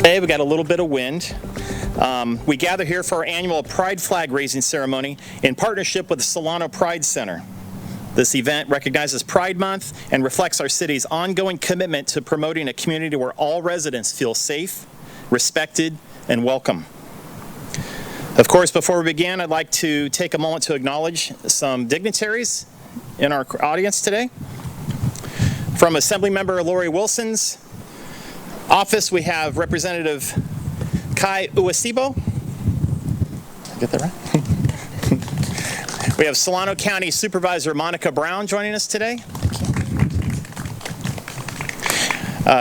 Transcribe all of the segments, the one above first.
Today we got a little bit of wind. We gather here for our annual Pride flag raising ceremony in partnership with the Solano Pride Center. This event recognizes Pride Month and reflects our city's ongoing commitment to promoting a community where all residents feel safe, respected, and welcome. Of course, before we begin, I'd like to take a moment to acknowledge some dignitaries in our audience today. From Assemblymember Lori Wilson's office, we have Representative Kai Uwasibo. Did I get that right? We have Solano County Supervisor Monica Brown joining us today.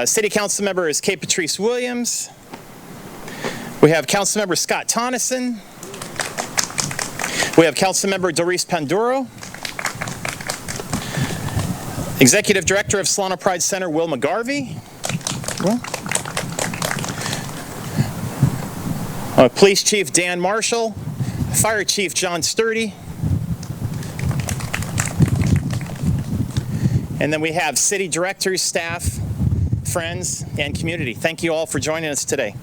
City Council member is Kate Patrice Williams. We have Councilmember Scott Tonneson. We have Councilmember Doris Panduro. Executive Director of Solano Pride Center, Will McGarvey. Police Chief Dan Marshall. Fire Chief John Sturdy. And then we have city directors, staff, friends, and community. Thank you all for joining us today.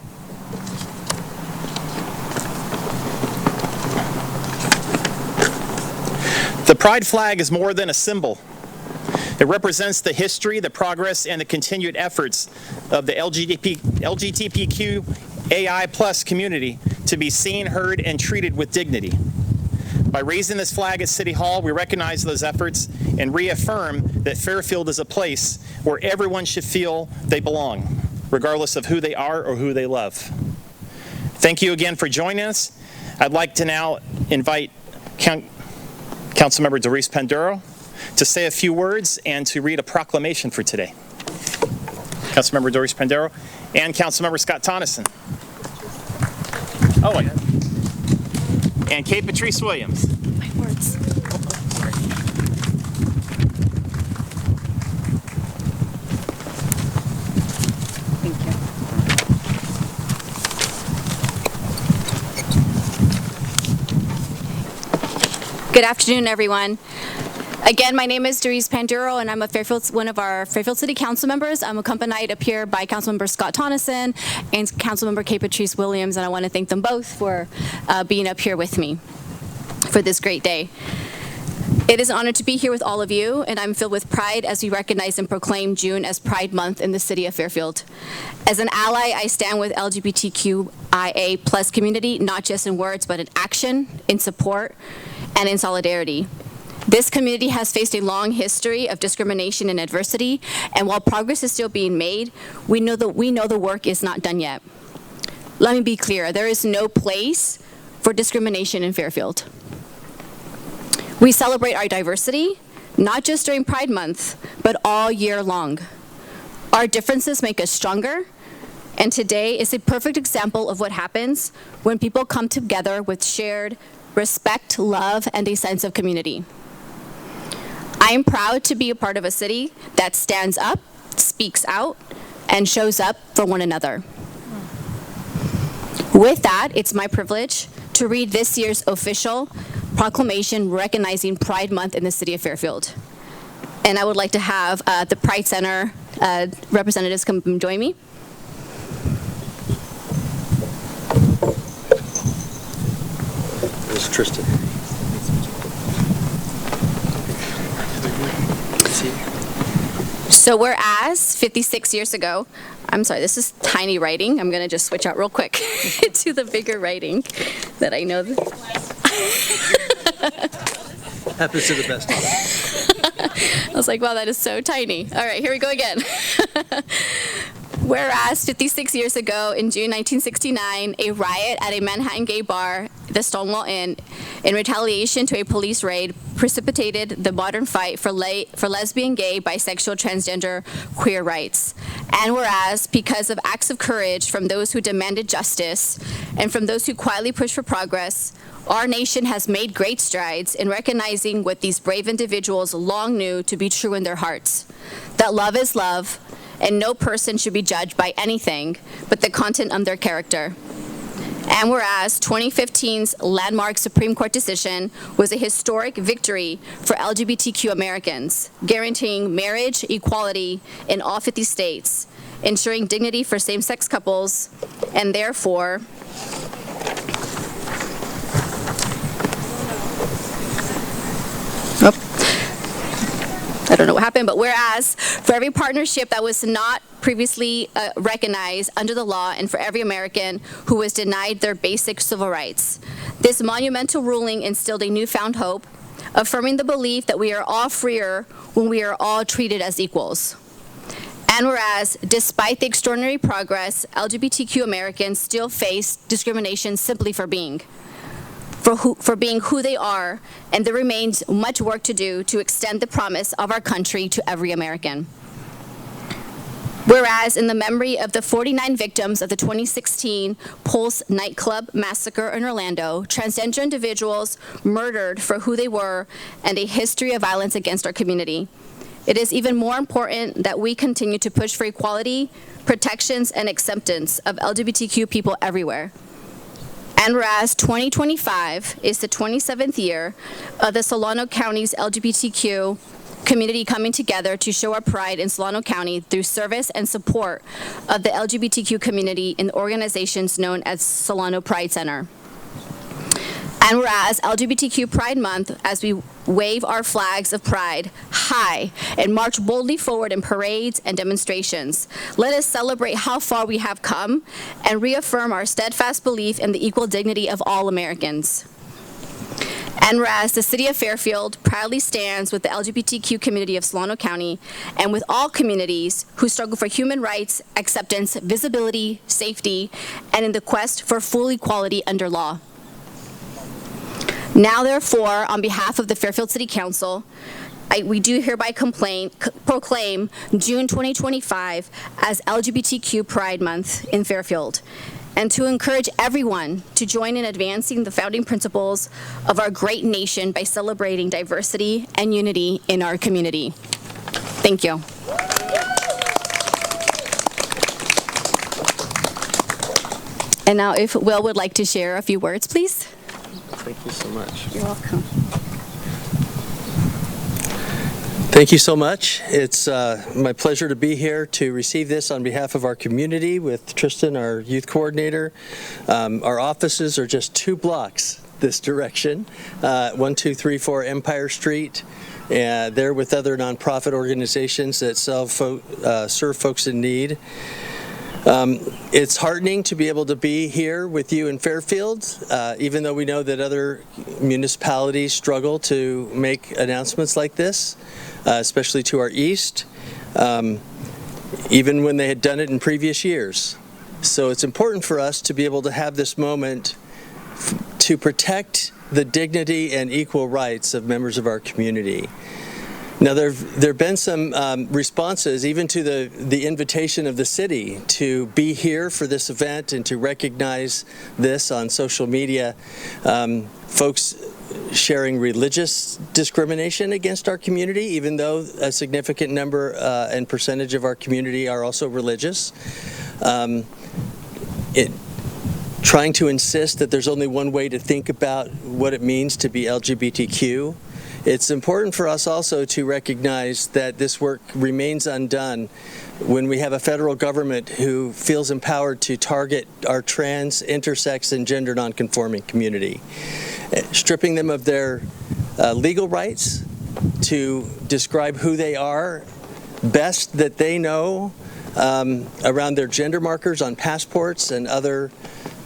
The Pride flag is more than a symbol. It represents the history, the progress, and the continued efforts of the LGBTQAI+ community to be seen, heard, and treated with dignity. By raising this flag at City Hall, we recognize those efforts and reaffirm that Fairfield is a place where everyone should feel they belong, regardless of who they are or who they love. Thank you again for joining us. I'd like to now invite Councilmember Doris Panduro to say a few words and to read a proclamation for today. Councilmember Doris Panduro and Councilmember Scott Tonneson. Oh, and Kate Patrice Williams. My words. Thank you. Good afternoon, everyone. Again, my name is Doris Panduro, and I'm one of our Fairfield City Council members. I'm accompanied up here by Councilmember Scott Tonneson and Councilmember Kate Patrice Williams, and I want to thank them both for being up here with me for this great day. It is an honor to be here with all of you, and I'm filled with pride as we recognize and proclaim June as Pride Month in the City of Fairfield. As an ally, I stand with LGBTQIA+ community, not just in words, but in action, in support, and in solidarity. This community has faced a long history of discrimination and adversity, and while progress is still being made, we know the work is not done yet. Let me be clear, there is no place for discrimination in Fairfield. We celebrate our diversity, not just during Pride Month, but all year long. Our differences make us stronger, and today is a perfect example of what happens when people come together with shared respect, love, and a sense of community. I am proud to be a part of a city that stands up, speaks out, and shows up for one another. With that, it's my privilege to read this year's official proclamation recognizing Pride Month in the City of Fairfield. And I would like to have the Pride Center representatives come join me. There's Tristan. So whereas 56 years ago, I'm sorry, this is tiny writing. I'm going to just switch out real quick to the bigger writing that I know. Happens to the best of us. I was like, wow, that is so tiny. All right, here we go again. Whereas 56 years ago, in June 1969, a riot at a Manhattan gay bar, the Stonewall Inn, in retaliation to a police raid, precipitated the modern fight for lesbian, gay, bisexual, transgender, queer rights. And whereas, because of acts of courage from those who demanded justice and from those who quietly pushed for progress, our nation has made great strides in recognizing what these brave individuals long knew to be true in their hearts, that love is love, and no person should be judged by anything but the content of their character. And whereas 2015's landmark Supreme Court decision was a historic victory for LGBTQ Americans, guaranteeing marriage equality in all 50 states, ensuring dignity for same-sex couples, and therefore, I don't know what happened, but whereas for every partnership that was not previously recognized under the law and for every American who was denied their basic civil rights, this monumental ruling instilled a newfound hope, affirming the belief that we are all freer when we are all treated as equals. And whereas, despite the extraordinary progress, LGBTQ Americans still face discrimination simply for being who they are, and there remains much work to do to extend the promise of our country to every American. Whereas, in the memory of the 49 victims of the 2016 Pulse nightclub massacre in Orlando, transgender individuals murdered for who they were, and a history of violence against our community, it is even more important that we continue to push for equality, protections, and acceptance of LGBTQ people everywhere. And whereas 2025 is the 27th year of the Solano County's LGBTQ community coming together to show our pride in Solano County through service and support of the LGBTQ community in organizations known as Solano Pride Center. And whereas LGBTQ Pride Month, as we wave our flags of pride high and march boldly forward in parades and demonstrations, let us celebrate how far we have come and reaffirm our steadfast belief in the equal dignity of all Americans. And whereas the City of Fairfield proudly stands with the LGBTQ community of Solano County and with all communities who struggle for human rights, acceptance, visibility, safety, and in the quest for full equality under law. Now, therefore, on behalf of the Fairfield City Council, we do hereby proclaim June 2025 as LGBTQ Pride Month in Fairfield, and to encourage everyone to join in advancing the founding principles of our great nation by celebrating diversity and unity in our community. Thank you. And now, if Will would like to share a few words, please. Thank you so much. You're welcome. Thank you so much. It's my pleasure to be here to receive this on behalf of our community with Tristan, our youth coordinator. Our offices are just 2 blocks this direction, 1234 Empire Street. And they're with other nonprofit organizations that serve folks in need. It's heartening to be able to be here with you in Fairfield, even though we know that other municipalities struggle to make announcements like this, especially to our east, even when they had done it in previous years. So it's important for us to be able to have this moment to protect the dignity and equal rights of members of our community. Now, there have been some responses, even to the invitation of the city to be here for this event and to recognize this on social media. Folks sharing religious discrimination against our community, even though a significant number and percentage of our community are also religious. Trying to insist that there's only one way to think about what it means to be LGBTQ. It's important for us also to recognize that this work remains undone when we have a federal government who feels empowered to target our trans, intersex, and gender nonconforming community, stripping them of their legal rights to describe who they are best that they know around their gender markers on passports and other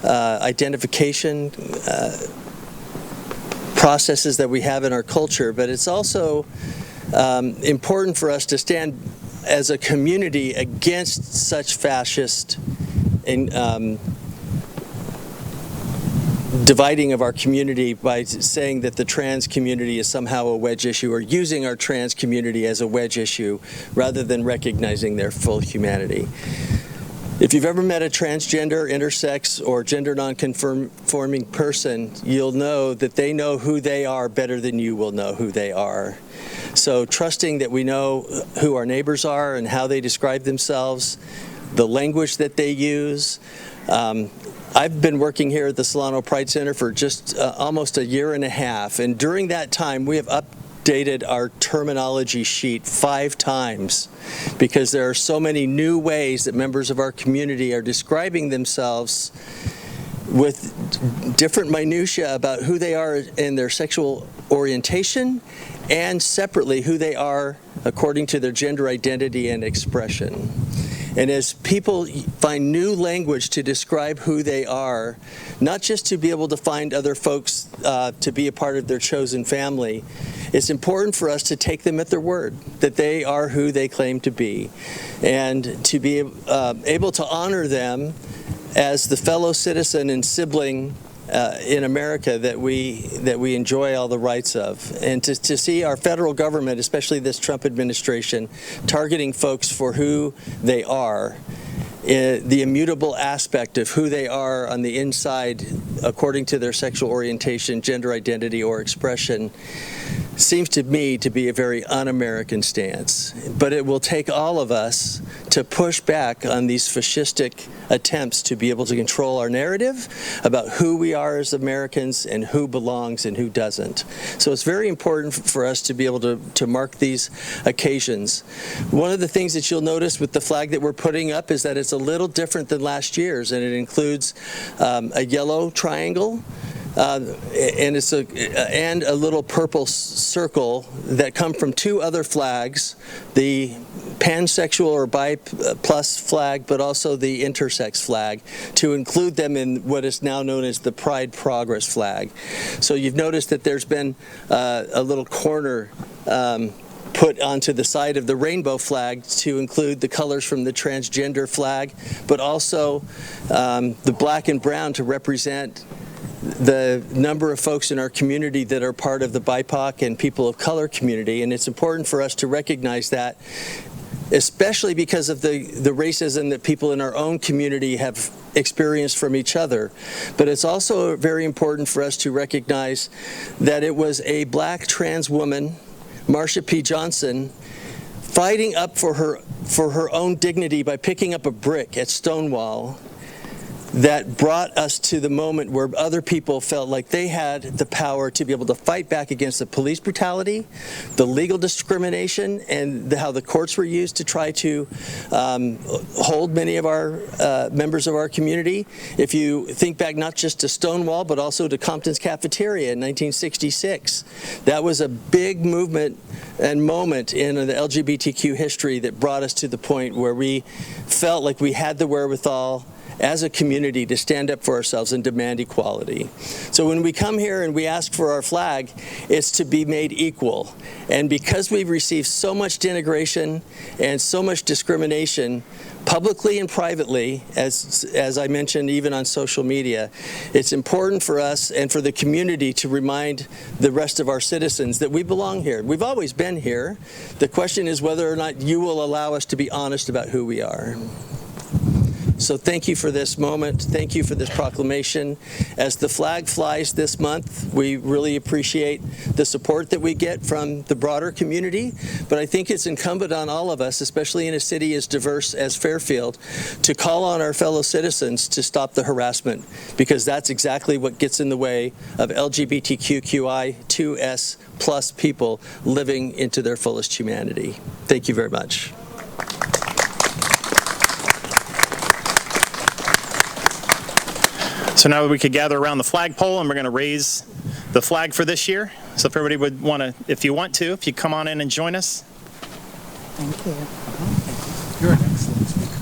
identification processes that we have in our culture. But it's also important for us to stand as a community against such fascist and dividing of our community by saying that the trans community is somehow a wedge issue, or using our trans community as a wedge issue rather than recognizing their full humanity. If you've ever met a transgender, intersex, or gender nonconforming person, you'll know that they know who they are better than you will know who they are. So trusting that we know who our neighbors are and how they describe themselves, the language that they use. I've been working here at the Solano Pride Center for just almost a year and a half, and during that time we have updated our terminology sheet 5 times because there are so many new ways that members of our community are describing themselves with different minutiae about who they are in their sexual orientation and separately who they are according to their gender identity and expression. And as people find new language to describe who they are, not just to be able to find other folks to be a part of their chosen family, it's important for us to take them at their word, that they are who they claim to be, and to be able to honor them as the fellow citizen and sibling in America that we enjoy all the rights of. And to see our federal government, especially this Trump administration, targeting folks for who they are, the immutable aspect of who they are on the inside according to their sexual orientation, gender identity, or expression, seems to me to be a very un-American stance. But it will take all of us to push back on these fascistic attempts to be able to control our narrative about who we are as Americans and who belongs and who doesn't. So it's very important for us to be able to mark these occasions. One of the things that you'll notice with the flag that we're putting up is that it's a little different than last year's, and it includes a yellow triangle, and a little purple circle that come from 2 other flags, the pansexual or bi plus flag, but also the intersex flag, to include them in what is now known as the Pride Progress flag. So you've noticed that there's been a little corner put onto the side of the rainbow flag to include the colors from the transgender flag, but also the black and brown to represent the number of folks in our community that are part of the BIPOC and people of color community. And it's important for us to recognize that, especially because of the racism that people in our own community have experienced from each other. But it's also very important for us to recognize that it was a black trans woman, Marsha P. Johnson, fighting up for her own dignity by picking up a brick at Stonewall, that brought us to the moment where other people felt like they had the power to be able to fight back against the police brutality, the legal discrimination, and how the courts were used to try to hold many of our members of our community. If you think back not just to Stonewall, but also to Compton's Cafeteria in 1966, that was a big movement and moment in the LGBTQ history that brought us to the point where we felt like we had the wherewithal as a community to stand up for ourselves and demand equality. So when we come here and we ask for our flag, it's to be made equal. And because we've received so much denigration and so much discrimination, publicly and privately, as I mentioned, even on social media, it's important for us and for the community to remind the rest of our citizens that we belong here. We've always been here. The question is whether or not you will allow us to be honest about who we are. So thank you for this moment. Thank you for this proclamation. As the flag flies this month, we really appreciate the support that we get from the broader community. But I think it's incumbent on all of us, especially in a city as diverse as Fairfield, to call on our fellow citizens to stop the harassment, because that's exactly what gets in the way of LGBTQI2S plus people living into their fullest humanity. Thank you very much. So now we could gather around the flagpole, and we're going to raise the flag for this year. So if everybody would want to, if you come on in and join us. Thank you. You're an excellent speaker.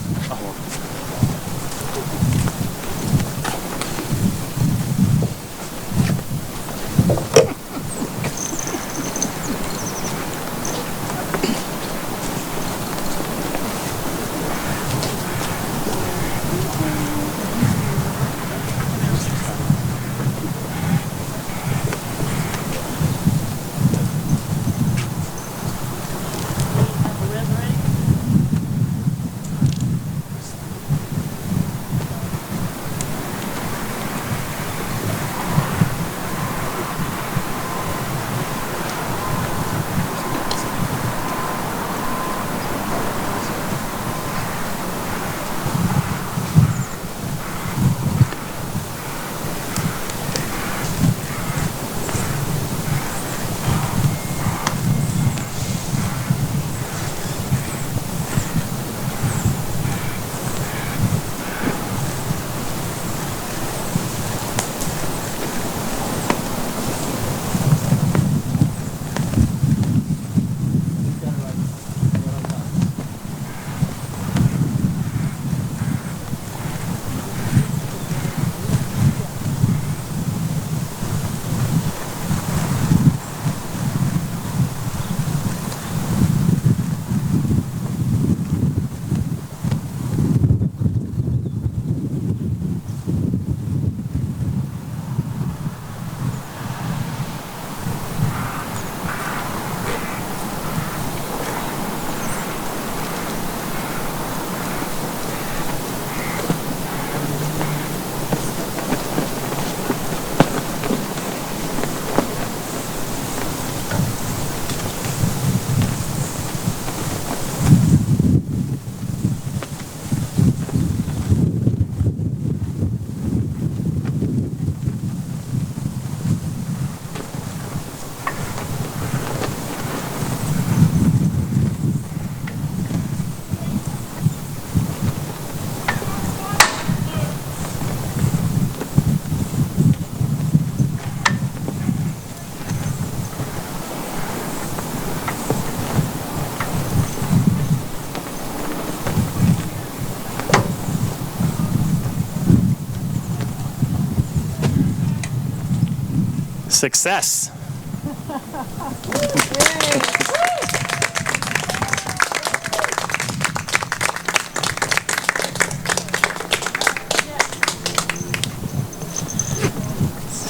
Success.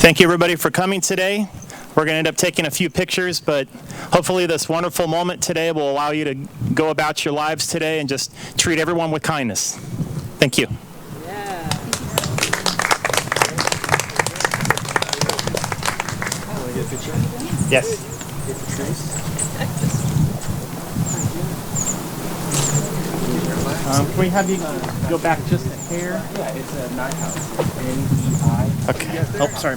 Thank you, everybody, for coming today. We're going to end up taking a few pictures, but hopefully this wonderful moment today will allow you to go about your lives today and just treat everyone with kindness. Thank you. Yes. Can we have you go back just a hair? Yeah, it's a night house. N-E-I. Okay. Oh, sorry.